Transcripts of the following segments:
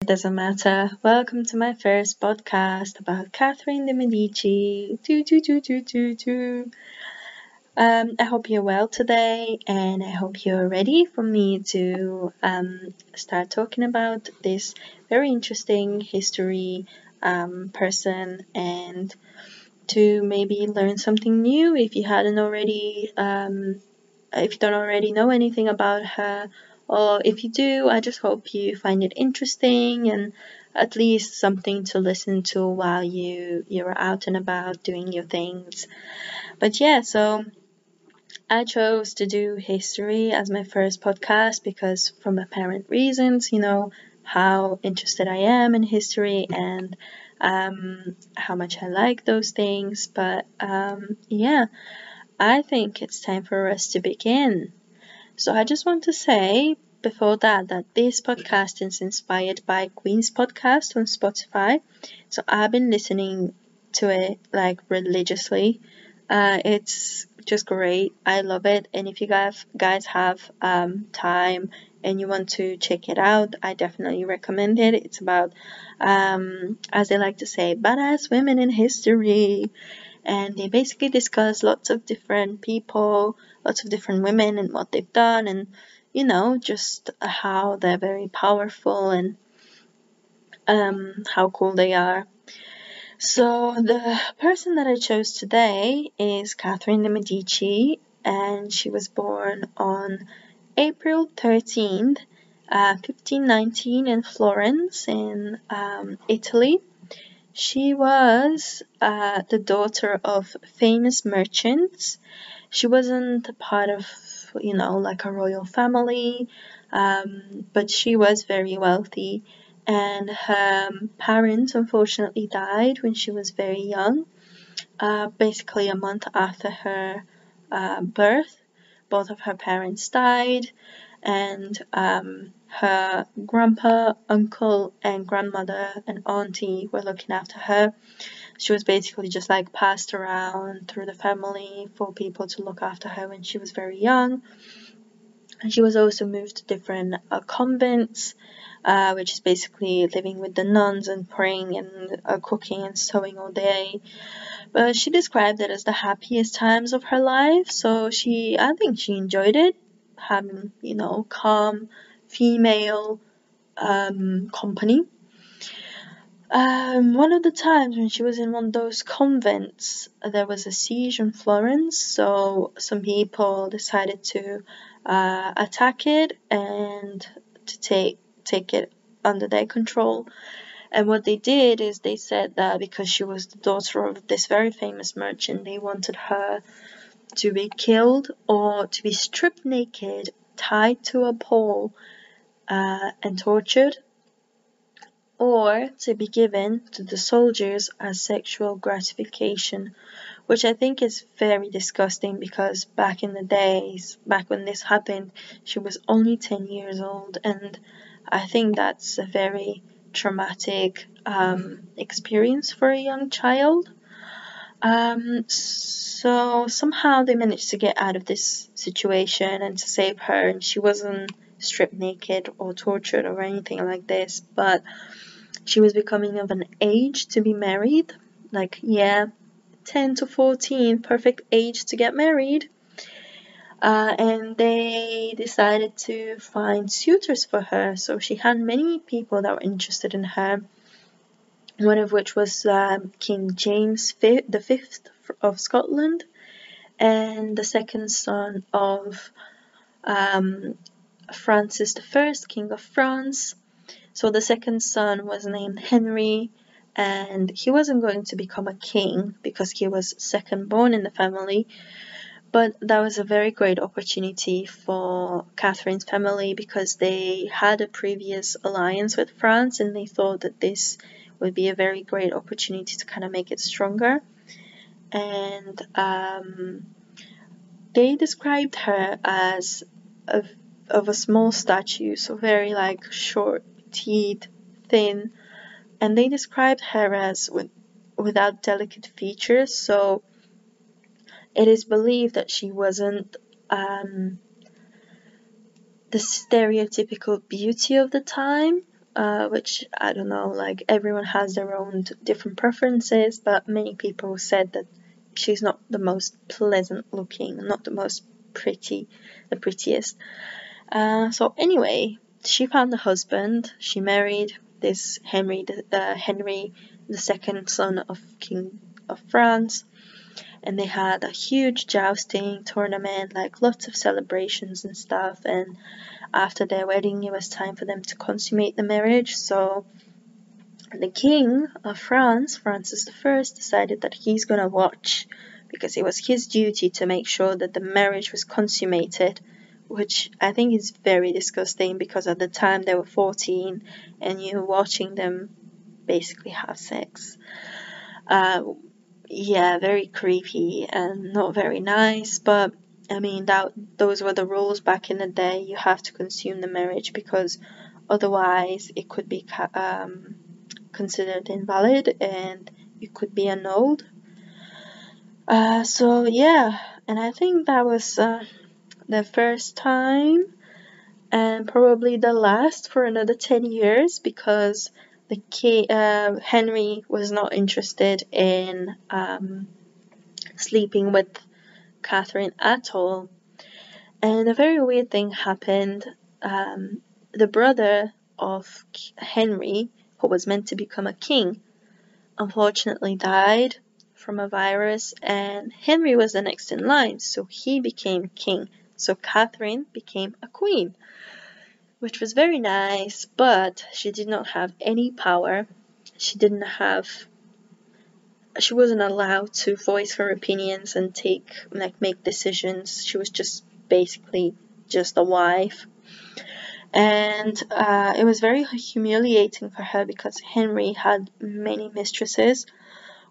doesn't matter. Welcome to my first podcast about Catherine de Medici. Doo, doo, doo, doo, doo, doo. I hope you're well today, and I hope you're ready for me to start talking about this very interesting history person, and to maybe learn something new if you hadn't already, if you don't already know anything about her, or if you do, I just hope you find it interesting and at least something to listen to while you're out and about doing your things. But yeah, so I chose to do history as my first podcast because, from apparent reasons, how interested I am in history and how much I like those things. But yeah, I think it's time for us to begin. So I just want to say before that this podcast is inspired by Queen's podcast on Spotify. So I've been listening to it like religiously. It's just great. I love it. And if you guys have time and you want to check it out, I definitely recommend it. It's about, as they like to say, badass women in history. And they basically discuss lots of different people, lots of different women and what they've done, and just how they're very powerful and how cool they are. So the person that I chose today is Catherine de Medici, and she was born on April 13th, 1519 in Florence in Italy. She was the daughter of famous merchants. She wasn't a part of, like a royal family, but she was very wealthy. And her parents unfortunately died when she was very young, basically a month after her birth. Both of her parents died, and her grandpa, uncle, and grandmother and auntie were looking after her. She was basically just like passed around through the family for people to look after her when she was very young. And she was also moved to different convents, which is basically living with the nuns and praying and cooking and sewing all day. But she described it as the happiest times of her life, so I think she enjoyed it, having, calm female company. One of the times when she was in one of those convents, there was a siege in Florence, so some people decided to attack it and to take it under their control. And what they did is they said that because she was the daughter of this very famous merchant, they wanted her to be killed or to be stripped naked, tied to a pole, and tortured, or to be given to the soldiers as sexual gratification, which I think is very disgusting because back in the days, back when this happened, she was only 10 years old, and I think that's a very traumatic experience for a young child. So somehow they managed to get out of this situation and to save her, and she wasn't stripped naked or tortured or anything like this, but she was becoming of an age to be married. 10 to 14, perfect age to get married. And they decided to find suitors for her. So she had many people that were interested in her, one of which was King James V of Scotland, and the second son of Francis I, King of France. So the second son was named Henry, and he wasn't going to become a king because he was second born in the family. But that was a very great opportunity for Catherine's family because they had a previous alliance with France, and they thought that this would be a very great opportunity to kind of make it stronger. And they described her as of a small statue, so very like short teeth, thin, and they described her as without delicate features, so it is believed that she wasn't the stereotypical beauty of the time, which I don't know, like everyone has their own different preferences, but many people said that she's not the most pleasant looking, not the most the prettiest. So anyway, she found a husband. She married this Henry the second, son of King of France, and they had a huge jousting tournament, like lots of celebrations and stuff. And after their wedding, it was time for them to consummate the marriage. So the king of France, Francis I, decided that he's gonna watch, because it was his duty to make sure that the marriage was consummated, which I think is very disgusting, because at the time they were 14 and you're watching them basically have sex. Yeah, very creepy and not very nice, but I mean, those were the rules back in the day. You have to consume the marriage, because otherwise it could be considered invalid and it could be annulled. So yeah, and I think that was the first time and probably the last for another 10 years, because Henry was not interested in sleeping with Catherine at all. And a very weird thing happened. The brother of Henry, who was meant to become a king, unfortunately died from a virus, and Henry was the next in line, so he became king. So Catherine became a queen, which was very nice, but she did not have any power. She wasn't allowed to voice her opinions and make decisions. She was just basically just a wife. And it was very humiliating for her, because Henry had many mistresses,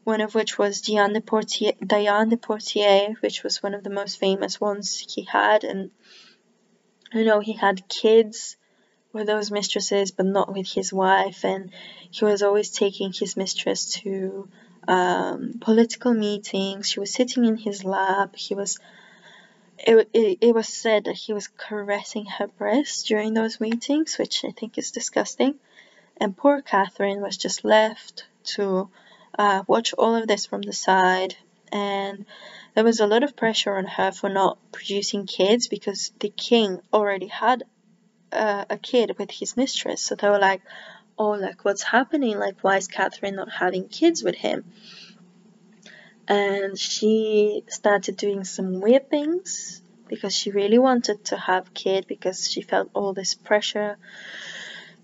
one of which was Diane de Poitiers, which was one of the most famous ones he had. And he had kids with those mistresses, but not with his wife, and he was always taking his mistress to political meetings. She was sitting in his lap. It was said that he was caressing her breast during those meetings, which I think is disgusting. And poor Catherine was just left to watch all of this from the side, and there was a lot of pressure on her for not producing kids, because the king already had a kid with his mistress. So they were like, oh, like, what's happening? Like, why is Catherine not having kids with him? And she started doing some weird things, because she really wanted to have a kid, because she felt all this pressure.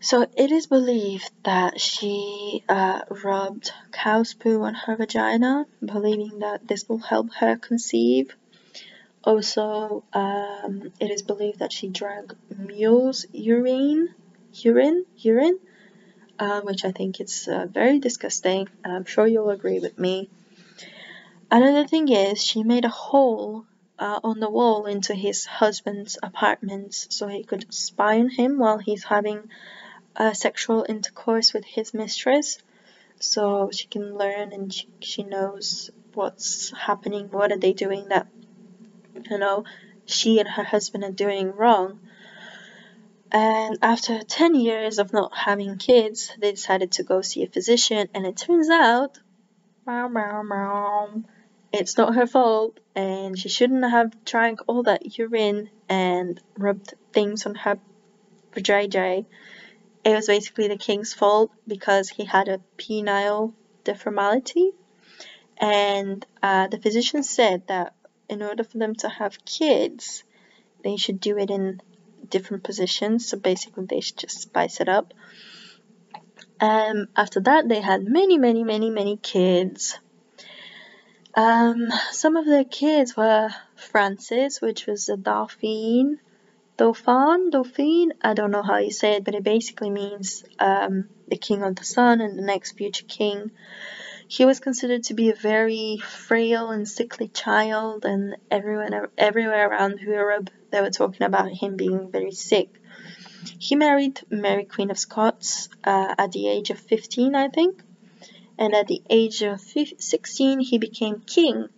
So it is believed that she rubbed cow's poo on her vagina, believing that this will help her conceive. Also, it is believed that she drank mule's urine, which I think is very disgusting, and I'm sure you'll agree with me. Another thing is, she made a hole on the wall into his husband's apartment, so he could spy on him while he's having sexual intercourse with his mistress, so she can learn, and she knows what's happening, what are they doing that she and her husband are doing wrong. And after 10 years of not having kids, they decided to go see a physician, and it turns out it's not her fault, and she shouldn't have drank all that urine and rubbed things on her vajayjay. It was basically the king's fault, because he had a penile deformity, and the physician said that in order for them to have kids, they should do it in different positions. So basically, they should just spice it up. After that, they had many kids. Some of their kids were Francis, which was a Dauphin. I don't know how you say it, but it basically means the king of the sun and the next future king. He was considered to be a very frail and sickly child, and everywhere around Europe they were talking about him being very sick. He married Mary, Queen of Scots, at the age of 15, I think, and at the age of 16 he became king,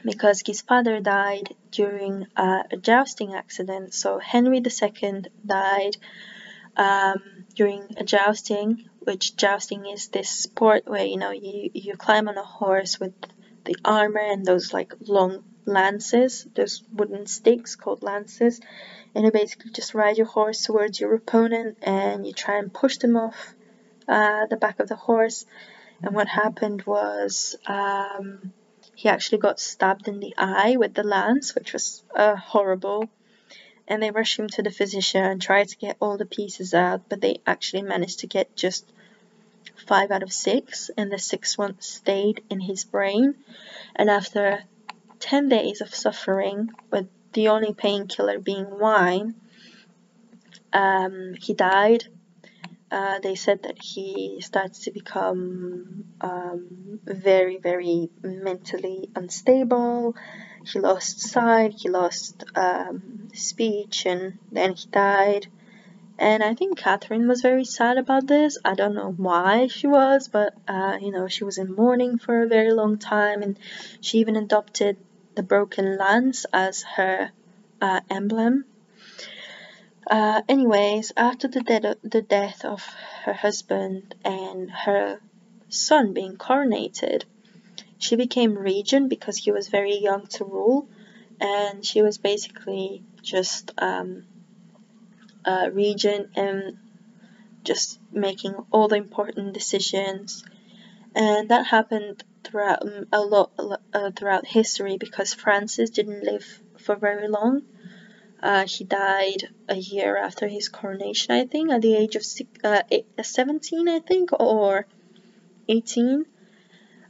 because his father died during a jousting accident. So Henry II died during a jousting, which jousting is this sport where you climb on a horse with the armor and those like long lances, those wooden sticks called lances, and you basically just ride your horse towards your opponent and you try and push them off the back of the horse. And what happened was he actually got stabbed in the eye with the lance, which was horrible. And they rushed him to the physician and tried to get all the pieces out, but they actually managed to get just 5 out of 6, and the 6th one stayed in his brain. And after 10 days of suffering, with the only painkiller being wine, he died. They said that he started to become very, very mentally unstable. He lost sight, he lost speech, and then he died. And I think Catherine was very sad about this. I don't know why she was, but she was in mourning for a very long time, and she even adopted the broken lance as her emblem. Anyways, after the death of her husband and her son being coronated, she became regent because he was very young to rule, and she was basically just regent and just making all the important decisions. And that happened throughout throughout history because Francis didn't live for very long. He died a year after his coronation, I think, at the age of 17, I think, or 18,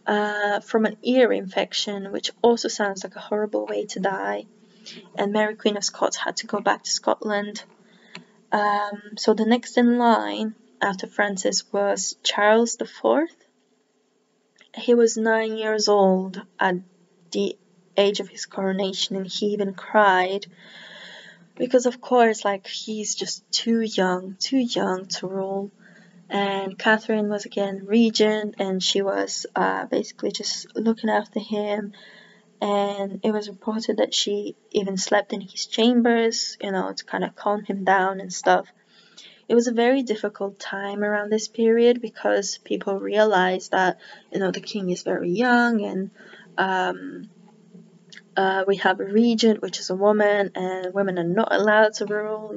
from an ear infection, which also sounds like a horrible way to die. And Mary Queen of Scots had to go back to Scotland. So the next in line after Francis was Charles IV. He was 9 years old at the age of his coronation, and he even cried because, of course, like, he's just too young to rule. And Catherine was again regent, and she was basically just looking after him. And it was reported that she even slept in his chambers, to kind of calm him down and stuff. It was a very difficult time around this period because people realized that, the king is very young, and we have a regent, which is a woman, and women are not allowed to rule,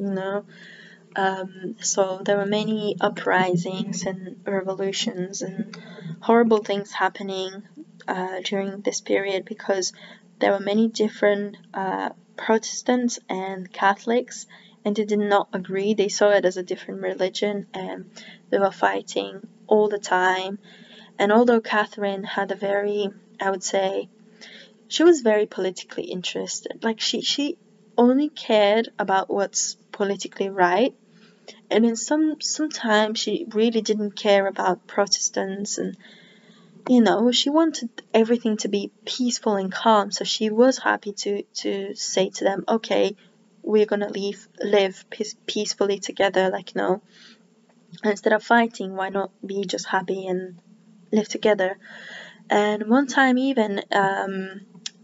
So there were many uprisings and revolutions and horrible things happening during this period because there were many different Protestants and Catholics, and they did not agree. They saw it as a different religion, and they were fighting all the time. And although Catherine had a very, I would say, she was very politically interested. Like, she only cared about what's politically right. And then sometimes she really didn't care about Protestants, and she wanted everything to be peaceful and calm. So she was happy to say to them, okay, we're gonna live peacefully together, instead of fighting, why not be just happy and live together? And one time even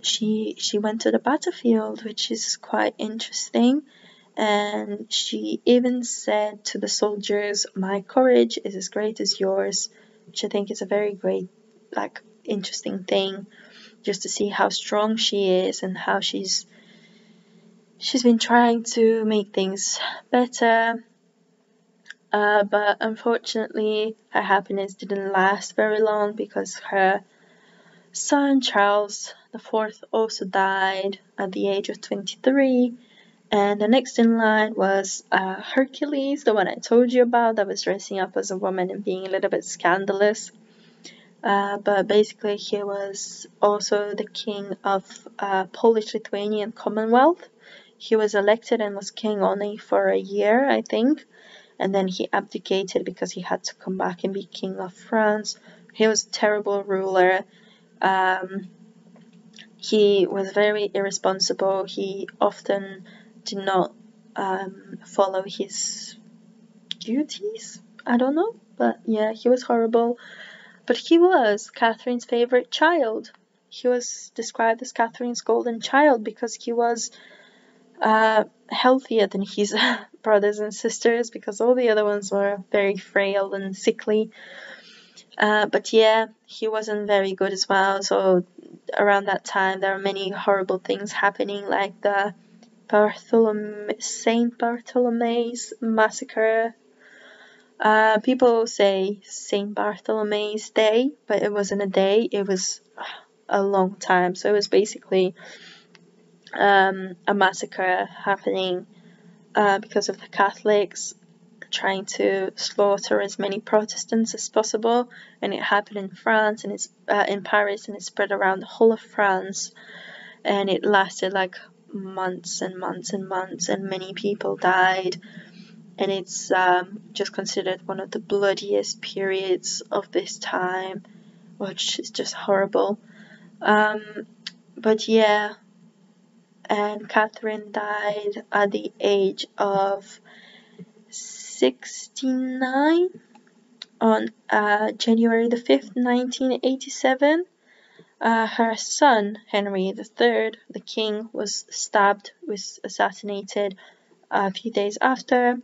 she went to the battlefield, which is quite interesting. And she even said to the soldiers, my courage is as great as yours, which I think is a very great, interesting thing, just to see how strong she is and how she's been trying to make things better. But unfortunately, her happiness didn't last very long because her son, Charles IV, also died at the age of 23. And the next in line was Hercules, the one I told you about, that was dressing up as a woman and being a little bit scandalous. But basically, he was also the king of Polish-Lithuanian Commonwealth. He was elected and was king only for a year, I think. And then he abdicated because he had to come back and be king of France. He was a terrible ruler. He was very irresponsible. He often did not follow his duties. I don't know, but yeah, he was horrible. But he was Catherine's favorite child. He was described as Catherine's golden child because he was healthier than his brothers and sisters, because all the other ones were very frail and sickly. But yeah, he wasn't very good as well. So around that time, there are many horrible things happening, like the Saint Bartholomew's massacre. People say Saint Bartholomew's Day, but it wasn't a day, it was a long time. So it was basically a massacre happening because of the Catholics trying to slaughter as many Protestants as possible, and it happened in France, and it's in Paris, and it spread around the whole of France, and it lasted like months and months and months, and many people died, and it's just considered one of the bloodiest periods of this time, which is just horrible. But yeah, and Catherine died at the age of 69 on January the 5th, 1987. Her son, Henry III, the king, was assassinated a few days after.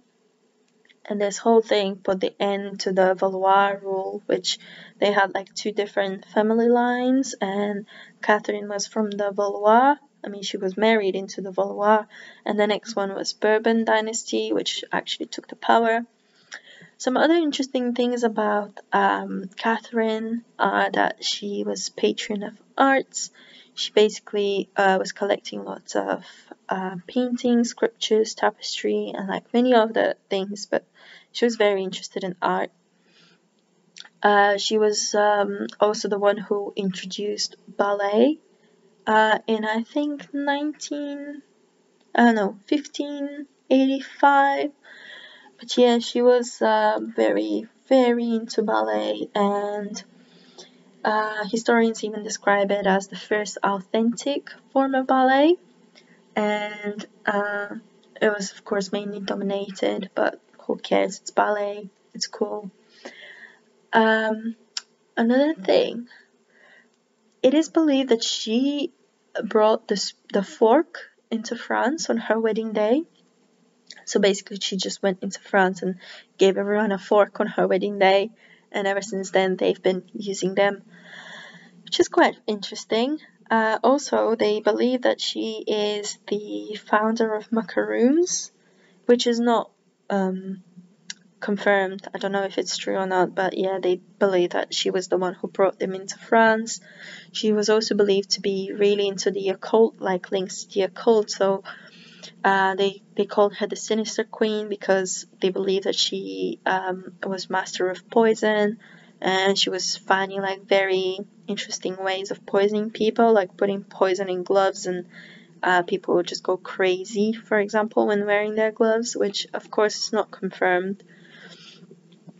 And this whole thing put the end to the Valois rule, which they had like two different family lines, and Catherine was from the Valois. I mean, she was married into the Valois, and the next one was Bourbon dynasty, which actually took the power. Some other interesting things about Catherine are that she was patron of arts. She basically was collecting lots of paintings, sculptures, tapestry, and like many other things, but she was very interested in art. She was also the one who introduced ballet in, I think, 1585. But yeah, she was very, very into ballet, and historians even describe it as the first authentic form of ballet. And it was, of course, mainly dominated, but who cares? It's ballet. It's cool. Another thing, it is believed that she brought the fork into France on her wedding day. So basically, she just went into France and gave everyone a fork on her wedding day, and ever since then they've been using them, which is quite interesting. Also, they believe that she is the founder of macaroons, which is not confirmed. I don't know if it's true or not, but yeah, they believe that she was the one who brought them into France. She was also believed to be really into the occult, like links to the occult, so they called her the Sinister Queen because they believe that she was master of poison, and she was finding like very interesting ways of poisoning people, like putting poison in gloves, and people would just go crazy, for example, when wearing their gloves, which of course is not confirmed.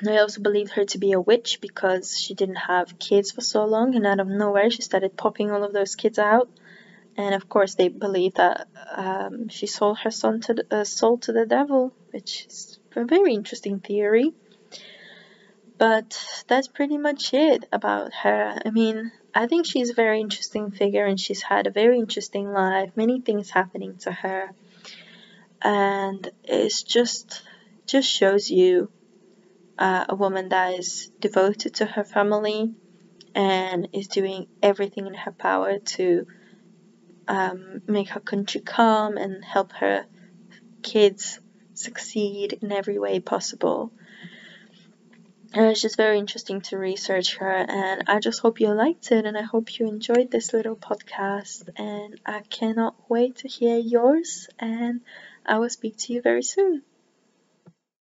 They also believed her to be a witch because she didn't have kids for so long, and out of nowhere she started popping all of those kids out. And of course, they believe that she sold her soul to the devil, which is a very interesting theory. But that's pretty much it about her. I mean, I think she's a very interesting figure, and she's had a very interesting life, many things happening to her. And it's just shows you a woman that is devoted to her family and is doing everything in her power to make her country calm and help her kids succeed in every way possible. And it's just very interesting to research her, and I just hope you liked it, and I hope you enjoyed this little podcast, and I cannot wait to hear yours, and I will speak to you very soon.